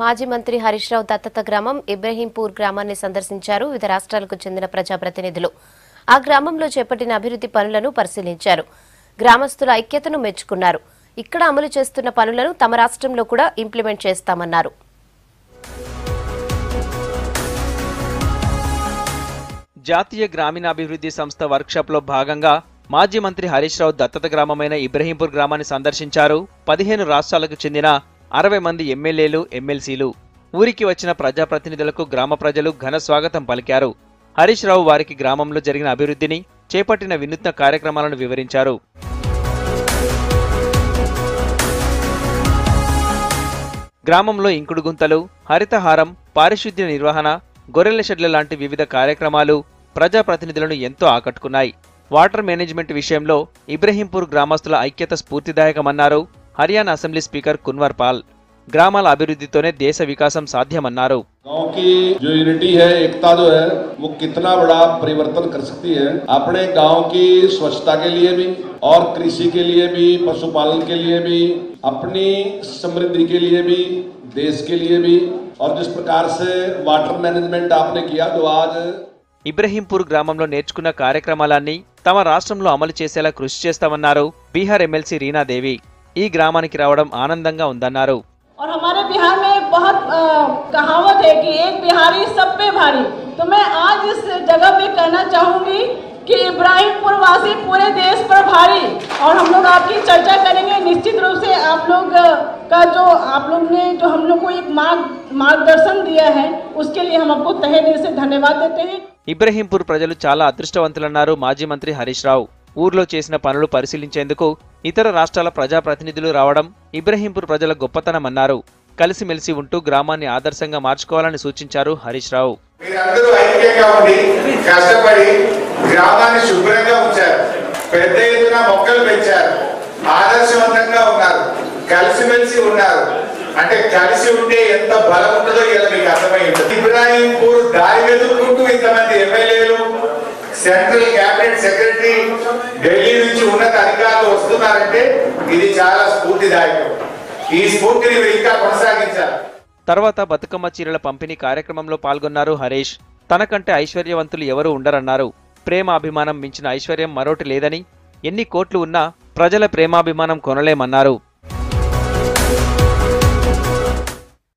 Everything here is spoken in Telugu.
మాజీ మంత్రి హరీష్ రావు దత్తత గ్రామం ఇబ్రహీంపూర్ గ్రామాన్ని సందర్శించారు. వివిధ రాష్ట్రాలకు చెందిన ప్రజాప్రతినిధులు ఆ గ్రామంలో చేపట్టిన అభివృద్ధి పనులను పరిశీలించారు. గ్రామస్తుల ఐక్యతను మెచ్చుకున్నారు. ఇక్కడ అమలు చేస్తున్న పనులను తమ రాష్ట్రంలో కూడా ఇంప్లిమెంట్ చేస్తామన్నారు. జాతీయ గ్రామీణాభివృద్ధి సంస్థ వర్క్షాప్లో భాగంగా మాజీ మంత్రి హరీష్ రావు దత్తత గ్రామమైన ఇబ్రహీంపూర్ గ్రామాన్ని సందర్శించారు. 15 రాష్ట్రాలకు చెందిన 60 మంది ఎమ్మెల్యేలు, ఎమ్మెల్సీలు. ఊరికి వచ్చిన ప్రజాప్రతినిధులకు గ్రామ ప్రజలు ఘన స్వాగతం పలికారు. హరీష్ రావు వారికి గ్రామంలో జరిగిన అభివృద్ధిని, చేపట్టిన వినూత్న కార్యక్రమాలను వివరించారు. గ్రామంలో ఇంకుడు గుంతలు, హరితహారం, పారిశుద్ధ్య నిర్వహణ, గొర్రెల షెడ్ల లాంటి వివిధ కార్యక్రమాలు ప్రజాప్రతినిధులను ఎంతో ఆకట్టుకున్నాయి. వాటర్ మేనేజ్మెంట్ విషయంలో ఇబ్రహీంపూర్ గ్రామస్తుల ఐక్యత స్ఫూర్తిదాయకమన్నారు హర్యానా అసెంబ్లీ స్పీకర్ కున్వర్ పాల్. గ్రామాల అభివృద్ధితోనే దేశ వికాసం సాధ్యమన్నారు. गांव की जो यूनिटी है, एकता जो है, वो कितना बड़ा परिवर्तन कर सकती है. अपने गांव की स्वच्छता के लिए भी और कृषि के लिए भी, पशुपालन के लिए भी, अपनी समृद्धि के लिए भी, देश के लिए भी. और जिस प्रकार से वाटर मैनेजमेंट आपने किया जो आज ఇబ్రహీంపూర్ గ్రామంలో నేర్చుకున్న కార్యక్రమాలన్నీ తమ రాష్ట్రంలో అమలు చేసేలా కృషి చేస్తామన్నారు బీహార్ ఎమ్మెల్సీ రీనాదేవి. ఈ గ్రామానికి రావడం ఆనందంగా ఉందన్నారు. और हमारे बिहार में एक बहुत कहावत है कि एक बिहारी सब पे भारी. तो मैं आज इस जगह पे कहना चाहूंगी कि इब्राहिमपुर वासी पूरे देश पर भारी. और हम लोग आपकी चर्चा करेंगे. निश्चित रूप से आप लोग का जो आप लोग ने जो हम लोग को एक मार्गदर्शन दिया है, उसके लिए हम आपको तहे दिल से धन्यवाद देते हैं. ఇబ్రహీంపూర్ ప్రజలు చాలా అదృష్టవంతులన్నారు మాజీ మంత్రి హరీష్ రావు. ఊర్లో చేసిన పనులు పరిశీలించేందుకు ఇతర రాష్ట్రాల ప్రజాప్రతినిధులు రావడం ఇబ్రహీంపూర్ ప్రజల గొప్పతనమన్నారు. కలిసిమెలిసి ఉంటూ గ్రామాన్ని ఆదర్శంగా మార్చుకోవాలని సూచించారు హరీష్ రావు. మీరందరూ ఐక్యంగా ఉండి కష్టపడి గ్రామాన్ని శుభ్రంగా ఉంచారు. పెద్ద ఎత్తున మొక్కలు పెంచారు. ఆదర్శవంతంగా ఉన్నారు. కలిసిమెలిసి ఉన్నారు. అంటే కలిసి ఉంటే ఎంత బలం ఉంటుందో ఇలా మీకు అర్థమై ఉంటుంది. ఇబ్రహీంపూర్ దారి వెతుక్కుంటూ ఇంతమంది ఎమ్మెల్యేలు, సెంట్రల్ క్యాబినెట్ సెక్రటరీ, ఢిల్లీ నుంచి ఉన్నత అధికారులు వస్తున్నారంటే ఇది చాలా స్ఫూర్తిదాయకం. ఈ స్ఫూర్తిని ఇంకా కొనసాగించాలి. తర్వాత బతుకమ్మ చీరల పంపిణీ కార్యక్రమంలో పాల్గొన్నారు హరీష్. తనకంటే ఐశ్వర్యవంతులు ఎవరూ ఉండరన్నారు. ప్రేమ అభిమానం మించిన ఐశ్వర్యం మరోటి లేదని, ఎన్ని కోట్లు ఉన్నా ప్రజల ప్రేమాభిమానం కొనలేమన్నారు.